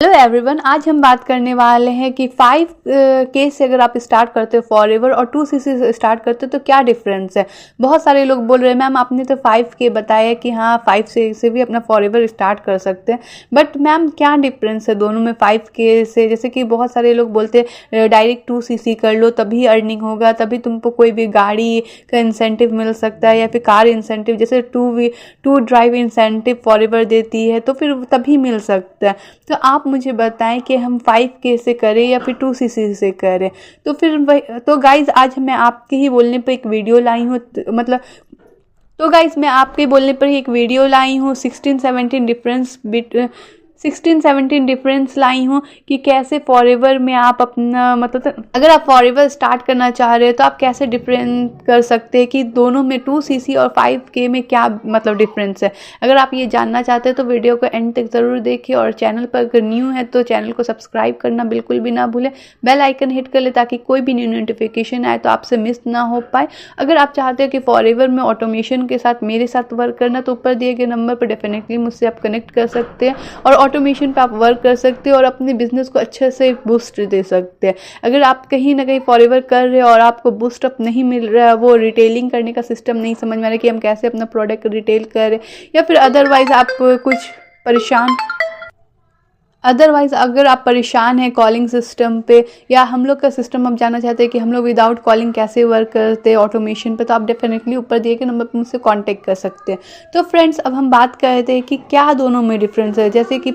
Hello everyone, आज हम बात करने वाले हैं कि 5K से अगर आप स्टार्ट करते हो फॉरएवर और 2cc से स्टार्ट करते हो तो क्या डिफरेंस है। बहुत सारे लोग बोल रहे हैं मैम आपने तो 5K बताया कि हाँ 5 से भी अपना फॉरएवर स्टार्ट कर सकते हैं, बट मैम क्या डिफरेंस है दोनों में 5K से। जैसे कि बहुत सारे लोग बोलते हैं डायरेक्ट 2cc कर लो तभी अर्निंग होगा, तभी तुमको कोई भी गाड़ी का इंसेंटिव मिल सकता है या फिर कार इंसेंटिव, जैसे टू ड्राइव इंसेंटिव फॉरएवर देती है तो फिर तभी मिल सकता है। तो आप मुझे बताएं कि हम 5K से करें या फिर 2cc से करें। तो फिर तो गाइज आज मैं आपके ही बोलने पर एक वीडियो लाई हूँ, तो गाइज मैं आपके बोलने पर ही एक वीडियो लाई हूँ 16-17 डिफरेंस लाई हूँ कि कैसे फॉरएवर में आप अपना मतलब अगर आप फॉरएवर स्टार्ट करना चाह रहे हो तो आप कैसे डिफरेंस कर सकते हैं कि दोनों में 2cc और 5K में क्या मतलब डिफरेंस है। अगर आप ये जानना चाहते हैं तो वीडियो को एंड तक ज़रूर देखिए, और चैनल पर अगर न्यू है तो चैनल को सब्सक्राइब करना बिल्कुल भी ना भूलें, बेल आइकन हिट कर ले ताकि कोई भी न्यू नोटिफिकेशन आए तो आपसे मिस ना हो पाए। अगर आप चाहते हो कि फॉरएवर में ऑटोमेशन के साथ मेरे साथ वर्क करना तो ऊपर दिए गए नंबर पर डेफिनेटली मुझसे आप कनेक्ट कर सकते हैं और ऑटोमेशन पे आप वर्क कर सकते हो और अपने बिजनेस को अच्छे से बूस्ट दे सकते हैं। अगर आप कहीं ना कहीं फॉरएवर कर रहे हो और आपको बूस्ट अप नहीं मिल रहा है, वो रिटेलिंग करने का सिस्टम नहीं समझ में आ रहा है कि हम कैसे अपना प्रोडक्ट रिटेल करें, या फिर अदरवाइज अगर आप परेशान हैं कॉलिंग सिस्टम पे, या हम लोग का सिस्टम आप जानना चाहते हैं कि हम लोग विदाउट कॉलिंग कैसे वर्क करते हैं ऑटोमेशन पे, तो आप डेफिनेटली ऊपर दिए गए नंबर पर मुझसे कांटेक्ट कर सकते हैं। तो फ्रेंड्स अब हम बात करते हैं कि क्या दोनों में डिफरेंस है। जैसे कि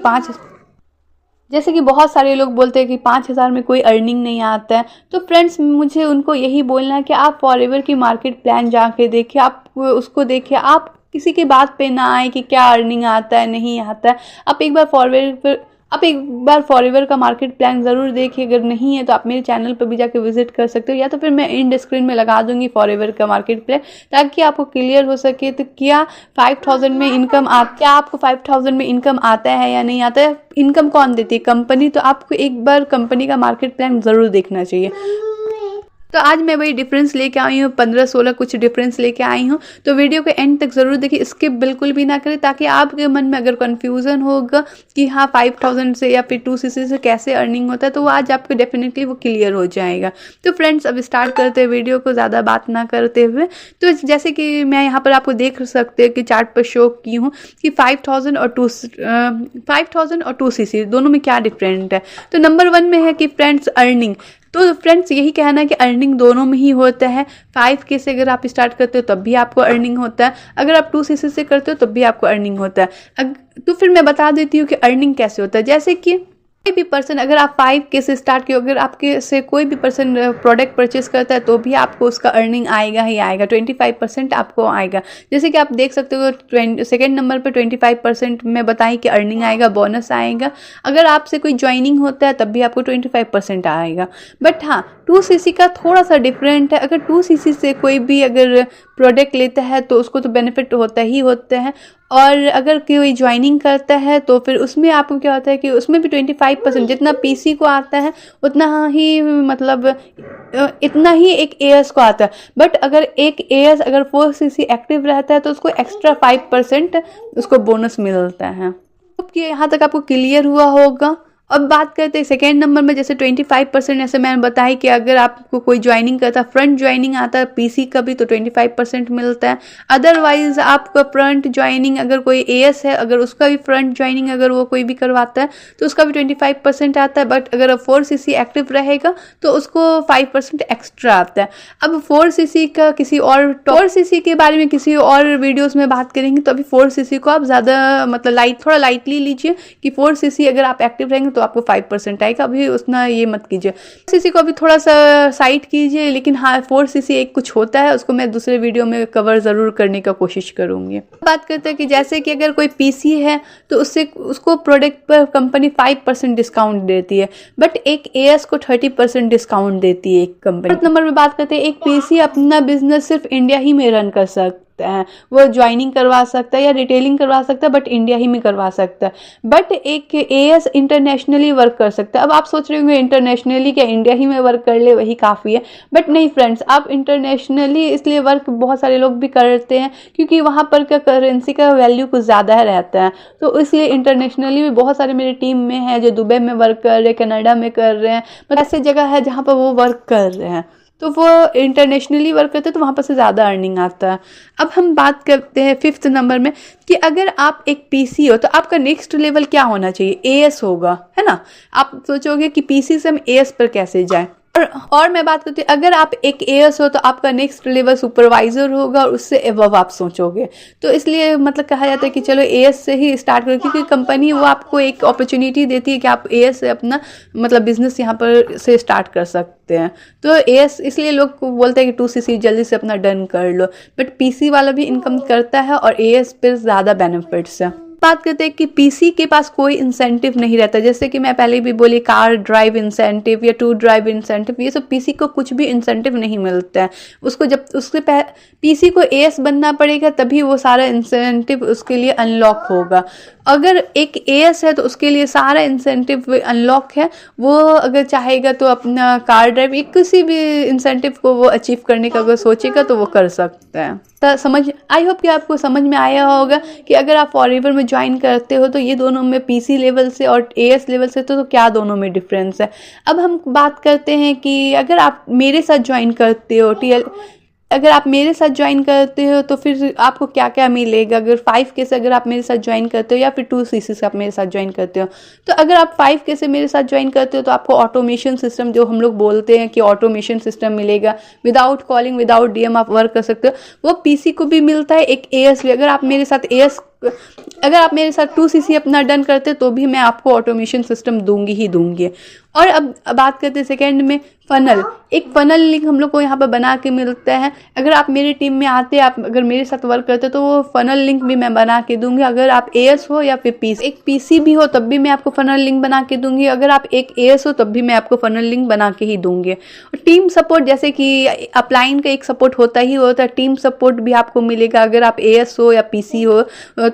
बहुत सारे लोग बोलते हैं कि 5,000 में कोई अर्निंग नहीं आता है, तो फ्रेंड्स मुझे उनको यही बोलना है कि आप फॉरएवर की मार्केट प्लान जाके देखिए, आप उसको देखिए, आप किसी की बात पे ना आए कि क्या अर्निंग आता है नहीं आता है। आप एक बार फॉरएवर का मार्केट प्लान ज़रूर देखिए, अगर नहीं है तो आप मेरे चैनल पर भी जाके विजिट कर सकते हो, या तो फिर मैं इन स्क्रीन में लगा दूंगी फॉरएवर का मार्केट प्लान ताकि आपको क्लियर हो सके। तो क्या आपको 5,000 में इनकम आता है या नहीं आता है, इनकम कौन देती है, कंपनी। तो आपको एक बार कंपनी का मार्केट प्लान ज़रूर देखना चाहिए। तो आज मैं वही डिफरेंस लेके आई हूँ, 15-16 कुछ डिफरेंस लेके आई हूँ, तो वीडियो को एंड तक ज़रूर देखिए, स्किप बिल्कुल भी ना करें ताकि आपके मन में अगर कन्फ्यूज़न होगा कि हाँ 5,000 से या फिर 2cc से कैसे अर्निंग होता है तो वो आज आपको डेफिनेटली वो क्लियर हो जाएगा। तो फ्रेंड्स अब स्टार्ट करते हैं वीडियो को ज़्यादा बात ना करते हुए। तो जैसे कि मैं यहाँ पर आपको देख सकते हैं कि चार्ट पर शो की हूँ कि 5,000 और 2cc दोनों में क्या डिफरेंट है। तो नंबर 1 में है कि फ्रेंड्स अर्निंग। तो फ्रेंड्स यही कहना है कि अर्निंग दोनों में ही होता है। 5K से अगर आप स्टार्ट करते हो तब भी आपको अर्निंग होता है, अगर आप 2cc से करते हो तब भी आपको अर्निंग होता है। तो फिर मैं बता देती हूँ कि अर्निंग कैसे होता है। जैसे कि कोई भी पर्सन अगर आप 5K से स्टार्ट किए, अगर आपके से कोई भी पर्सन प्रोडक्ट परचेस करता है तो भी आपको उसका अर्निंग आएगा ही आएगा, 25% आपको आएगा। जैसे कि आप देख सकते हो सेकेंड नंबर पे 25% में बताएं कि अर्निंग आएगा, बोनस आएगा। अगर आपसे कोई ज्वाइनिंग होता है तब भी आपको 25% आएगा। बट हाँ 2cc का थोड़ा सा डिफरेंट है। अगर 2cc से कोई भी अगर प्रोडक्ट लेता है तो उसको तो बेनिफिट होता ही होता है, और अगर कोई ज्वाइनिंग करता है तो फिर उसमें आपको क्या होता है कि उसमें भी 25% जितना पीसी को आता है उतना ही मतलब इतना ही एक एएस को आता है। बट अगर एक एएस अगर 4cc एक्टिव रहता है तो उसको एक्स्ट्रा 5% उसको बोनस मिलता है। अब यहाँ तक आपको क्लियर हुआ होगा। अब बात करते हैं सेकेंड नंबर में, जैसे 25%, जैसे मैंने बताया कि अगर आपको कोई ज्वाइनिंग करता है, फ्रंट ज्वाइनिंग आता है पीसी का भी तो 25% मिलता है। अदरवाइज आपका फ्रंट ज्वाइनिंग अगर कोई एएस है, अगर उसका भी फ्रंट ज्वाइनिंग अगर वो कोई भी करवाता है तो उसका भी 25% आता है। बट अगर 4cc एक्टिव रहेगा तो उसको 5% एक्स्ट्रा आता है। अब 4cc का किसी और 4cc के बारे में किसी और वीडियोज़ में बात करेंगे, तो अभी 4cc को आप ज़्यादा मतलब थोड़ा लाइटली लीजिए कि 4cc अगर आप एक्टिव रहेंगे तो आपको 5% आएगा। अभी उतना ये मत कीजिए, 4cc को अभी थोड़ा सा साइड कीजिए। लेकिन हाँ 4cc एक कुछ होता है, उसको मैं दूसरे वीडियो में कवर ज़रूर करने का कोशिश करूँगी। बात करते हैं कि जैसे कि अगर कोई पीसी है तो उसको प्रोडक्ट पर कंपनी 5% डिस्काउंट देती है, बट एक एएस को 30% डिस्काउंट देती है एक कंपनी। नंबर में बात करते हैं एक पीसी अपना बिजनेस सिर्फ इंडिया ही में रन कर सकता सकता है, वो ज्वाइनिंग करवा सकता है या रिटेलिंग करवा सकता है, बट इंडिया ही में करवा सकता है। बट एक एएस इंटरनेशनली वर्क कर सकता है। अब आप सोच रहे होंगे इंटरनेशनली क्या इंडिया ही में वर्क कर ले वही काफ़ी है, बट नहीं फ्रेंड्स, आप इंटरनेशनली इसलिए वर्क बहुत सारे लोग भी करते हैं क्योंकि वहाँ पर का करेंसी का वैल्यू कुछ ज़्यादा रहता है, तो इसलिए इंटरनेशनली भी बहुत सारे मेरी टीम में हैं जो दुबई में वर्क कर रहे हैं, कनाडा में कर रहे हैं, मतलब ऐसे जगह है जहाँ पर वो वर्क कर रहे हैं, तो वो इंटरनेशनली वर्क करते हैं तो वहाँ पर से ज़्यादा अर्निंग आता है। अब हम बात करते हैं 5th नंबर में कि अगर आप एक पीसी हो तो आपका नेक्स्ट लेवल क्या होना चाहिए, एएस होगा, है ना। आप सोचोगे कि पीसी से हम एएस पर कैसे जाएं, और मैं बात करती हूँ अगर आप एक एएस हो तो आपका नेक्स्ट लेवल सुपरवाइजर होगा और उससे एबव आप सोचोगे। तो इसलिए मतलब कहा जाता है कि चलो एएस से ही स्टार्ट करो, क्योंकि कंपनी वो आपको एक अपॉर्चुनिटी देती है कि आप एएस से अपना मतलब बिजनेस यहाँ पर से स्टार्ट कर सकते हैं। तो एएस इसलिए लोग बोलते हैं कि 2cc जल्दी से अपना डन कर लो, बट पीसी वाला भी इनकम करता है और एएस पे ज़्यादा बेनिफिट्स है। बात करते हैं कि पीसी के पास कोई इंसेंटिव नहीं रहता, जैसे कि मैं पहले भी बोली कार ड्राइव इंसेंटिव या टू ड्राइव इंसेंटिव, ये सब पीसी को कुछ भी इंसेंटिव नहीं मिलता है। उसको जब उसके पीसी को एएस बनना पड़ेगा तभी वो सारा इंसेंटिव उसके लिए अनलॉक होगा। अगर एक एएस है तो उसके लिए सारा इंसेंटिव अनलॉक है, वो अगर चाहेगा तो अपना कार ड्राइव या किसी भी इंसेंटिव को वो अचीव करने का अगर सोचेगा तो वो कर सकता है। तो समझ आई होप कि आपको समझ में आया होगा कि अगर आप फॉरएवर में ज्वाइन करते हो तो ये दोनों में पीसी लेवल से और एएस लेवल से तो क्या दोनों में डिफरेंस है। अब हम बात करते हैं कि अगर आप मेरे साथ ज्वाइन करते हो अगर आप मेरे साथ ज्वाइन करते हो तो फिर आपको क्या क्या मिलेगा। अगर 5K से अगर आप मेरे साथ ज्वाइन करते हो या फिर 2cc से आप मेरे साथ ज्वाइन करते हो, तो अगर आप 5K से मेरे साथ ज्वाइन करते हो तो आपको ऑटोमेशन सिस्टम, जो हम लोग बोलते हैं कि ऑटोमेशन सिस्टम मिलेगा, विदाउट कॉलिंग विदाउट डीएम आप वर्क कर सकते हो, वो पीसी को भी मिलता है, एक एएस भी। अगर आप मेरे साथ 2cc अपना डन करते तो भी मैं आपको ऑटोमेशन सिस्टम दूंगी ही दूंगी। और अब बात करते हैं सेकेंड में फनल। एक फनल लिंक हम लोग को यहाँ पर बना के मिलता है। अगर आप मेरी टीम में आते, आप अगर मेरे साथ वर्क करते तो वो फनल लिंक भी मैं बना के दूंगी। अगर आप एएस हो या फिर पीसी, एक पीसी भी हो तब भी मैं आपको फनल लिंक बना के दूंगी। अगर आप एक एएस हो तब भी मैं आपको फनल लिंक बना के ही दूंगी। और टीम सपोर्ट, जैसे कि अपलाइन का एक सपोर्ट होता ही होता है, टीम सपोर्ट भी आपको मिलेगा। अगर आप एएस हो या पीसी हो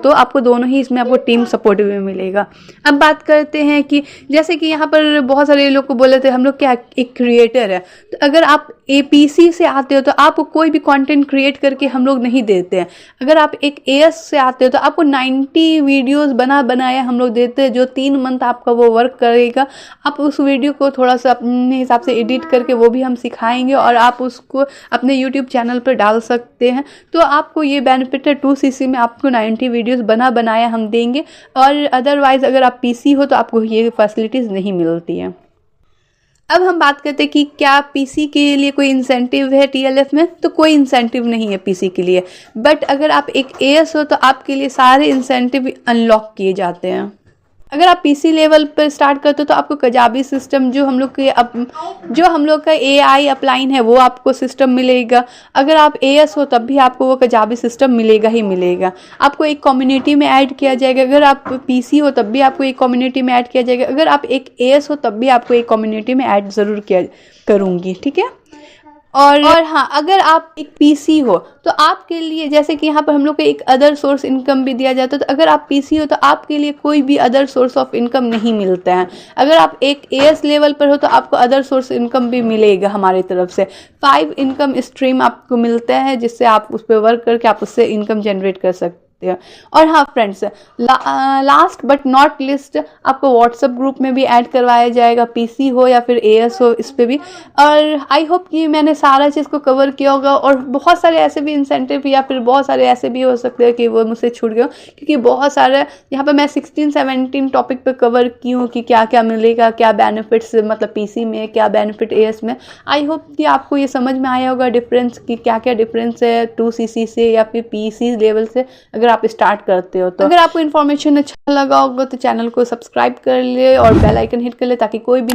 तो आपको दोनों ही इसमें आपको टीम सपोर्ट भी मिलेगा। अब बात करते हैं कि जैसे कि यहाँ पर बहुत सारे लोग को बोले थे हम लोग क्या एक क्रिएटर है, तो अगर आप एपीसी से आते हो तो आपको कोई भी कंटेंट क्रिएट करके हम लोग नहीं देते हैं। अगर आप एक एएस से आते हो तो आपको 90 वीडियोस बनाया हम लोग देते हैं, जो 3 मंथ आपका वो वर्क करेगा। आप उस वीडियो को थोड़ा सा अपने हिसाब से एडिट करके वो भी हम सिखाएंगे और आप उसको अपने यूट्यूब चैनल पर डाल सकते हैं। तो आपको ये बेनिफिट है, 2cc में आपको 90 वीडियोस बनाया हम देंगे, और अदरवाइज अगर आप पीसी हो तो आपको ये फैसिलिटीज़ नहीं मिलती है। अब हम बात करते हैं कि क्या पीसी के लिए कोई इंसेंटिव है टीएलएफ में, तो कोई इंसेंटिव नहीं है पीसी के लिए। बट अगर आप एक एएस हो तो आपके लिए सारे इंसेंटिव अनलॉक किए जाते हैं। अगर आप पीसी लेवल पर स्टार्ट करते हो तो आपको कजाबी सिस्टम, जो हम लोग का एआई अपलाइन है, वो आपको सिस्टम मिलेगा। अगर आप एएस हो तब भी आपको वो कजाबी सिस्टम मिलेगा ही मिलेगा। आपको एक कम्युनिटी में ऐड किया जाएगा। अगर आप पीसी हो तब भी आपको एक कम्युनिटी में ऐड किया जाएगा। अगर आप एक एएस हो तब भी आपको एक कम्युनिटी में ऐड ज़रूर किया करूँगी, ठीक है। और हाँ, अगर आप एक पीसी हो तो आपके लिए, जैसे कि यहाँ पर हम लोग को एक अदर सोर्स इनकम भी दिया जाता है, तो अगर आप पीसी हो तो आपके लिए कोई भी अदर सोर्स ऑफ इनकम नहीं मिलता है। अगर आप एक एएस लेवल पर हो तो आपको अदर सोर्स इनकम भी मिलेगा हमारी तरफ से। 5 इनकम स्ट्रीम आपको मिलता है, जिससे आप उस पर वर्क करके आप उससे इनकम जनरेट कर सकते हैं। और हाँ friends, last but not list, आपको व्हाट्सएप ग्रुप में भी ऐड करवाया जाएगा, पीसी हो या फिर एएस हो, इस पे भी। और आई होप कि मैंने सारा चीज़ को कवर किया होगा। और बहुत सारे ऐसे भी इंसेंटिव या फिर बहुत सारे ऐसे भी हो सकते हैं कि वो मुझसे छूट गए, क्योंकि बहुत सारे यहाँ पर मैं 16-17 टॉपिक पे कवर की हूँ कि क्या क्या मिलेगा, क्या बेनिफिट्स मतलब पीसी में, क्या बेनिफिट एएस में। आई होप कि आपको ये समझ में आया होगा डिफरेंस कि क्या क्या डिफरेंस है 2cc से या फिर पीसी लेवल से। अगर आप स्टार्ट करते हो तो। अगर आपको इन्फॉर्मेशन अच्छा लगा होगा तो चैनल को सब्सक्राइब कर ले और बेल आइकन हिट कर ले ताकि कोई भी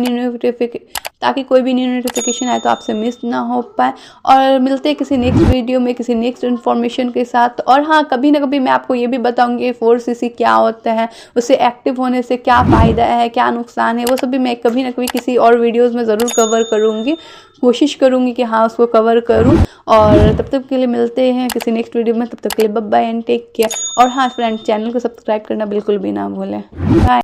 न्यू नोटिफिकेशन आए तो आपसे मिस ना हो पाए। और मिलते हैं किसी नेक्स्ट वीडियो में किसी नेक्स्ट इन्फॉर्मेशन के साथ। और हाँ, कभी ना कभी मैं आपको ये भी बताऊंगी 4cc क्या होता है, उससे एक्टिव होने से क्या फ़ायदा है, क्या नुकसान है, वो सब भी मैं कभी ना कभी किसी और वीडियोस में ज़रूर कवर करूँगी। कोशिश करूँगी कि हाँ उसको कवर करूँ। और तब तक के लिए मिलते हैं किसी नेक्स्ट वीडियो में। तब तक के लिए bye bye and take care. और हाँ फ्रेंड्स, चैनल को सब्सक्राइब करना बिल्कुल भी ना भूलें। बाय।